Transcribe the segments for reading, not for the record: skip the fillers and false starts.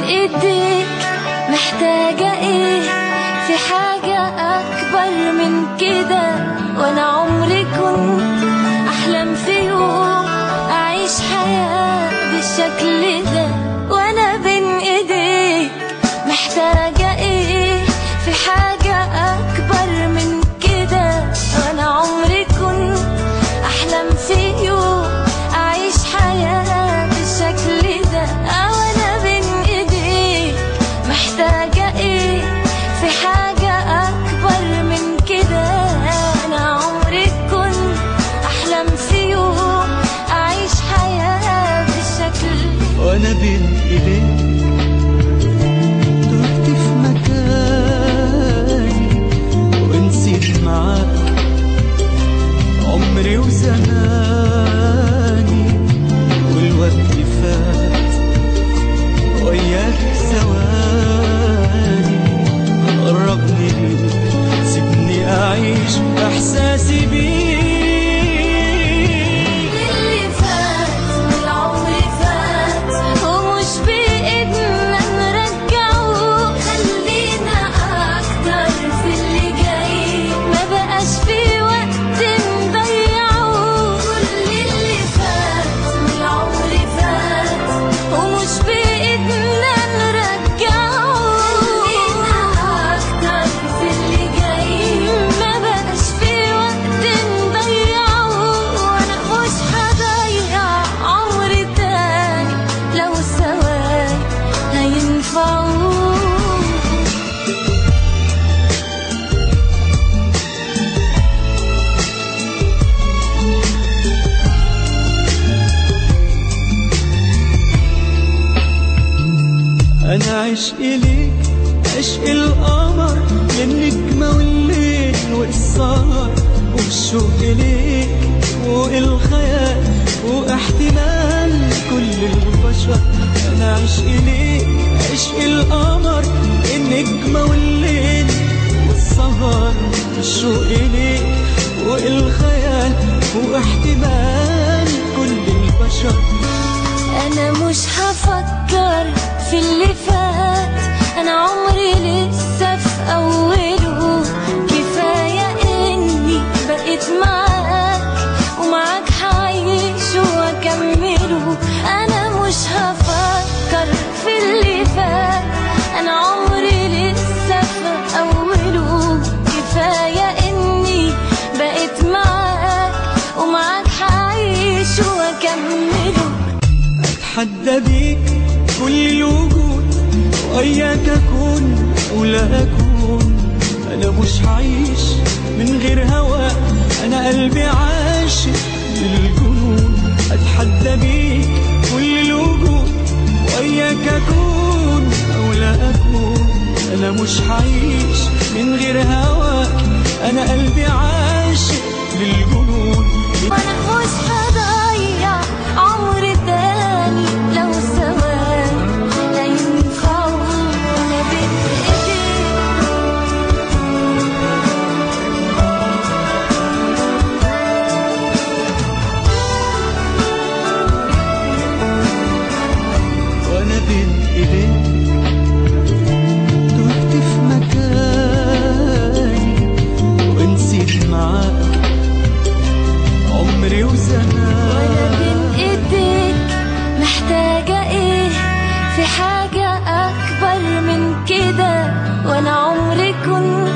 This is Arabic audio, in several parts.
ايديك محتاجة ايه؟ في حاجة اكبر من كده. وانا عمري كنت احلم في يوم اعيش حياة بالشكل ده. وانا بين ايديك محتاجة ايه؟ في حاجة اكبر من كده. وانا عمري كنت احلم في يوم اعيش حياة بالشكل ده. وانا بين ايديك محتاجة ايه؟ في حاجة اكبر من كده. انا عمري كنت احلم في يوم اعيش حياة بالشكل ده. وانا بين ايديك تهت في مكاني ونسيت معاك عمري وزماني، والوقت فات وياك ثواني. قربني ليك سيبني اعيش احساسي بيك. اللي فات والعمر فات ومش بايدنا نرجعه. خلينا اكتر في اللي جاي، ما بقاش في وقت نضيعه. كل اللي فات والعمر فات ومش بايدنا نرجعه. خلينا اكتر في اللي جاي، ما بقاش في وقت نضيعه. وانا مش هضيع عمري تاني لو ثواني هينفعوا. انا عشقي ليك عشق القمر، للنجمة والليل والسهر، والشوق ليك والخيال واحتمال كل البشر. انا عشقي ليك عشق القمر، النجمة والليل والسهر، والشوق ليك والخيال واحتمال كل البشر. انا مش هفكر في اللي فات، انا عمري لسه في اوله. كفاية اني بقيت معاك ومعاك هعيش واكمله. انا مش هفكر في اللي فات، انا عمري لسه في اوله. كفاية اني بقيت معاك ومعاك هعيش واكمله. اتحدى بيك كل الوجود، وإياك أكون ولا أكون. أنا مش هعيش من غير هواك، أنا قلبي عاشق للجنون. أتحدى بيك كل الوجود، وإياك أكون أو لا أكون. أنا مش هعيش من غير هواك، أنا قلبي عاشق للجنون. وانا مش هضيع عمري تاني لو ثواني هينفعوا. وانا بين ايديك وانا بين ايديك تهت في مكاني ونسيت معاك عمري وزماني. وانا بين ايديك محتاجة ايه؟ في حاجة اكبر من كده. وانا عمري كنت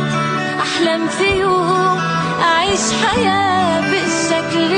احلم في يوم اعيش حياة بالشكل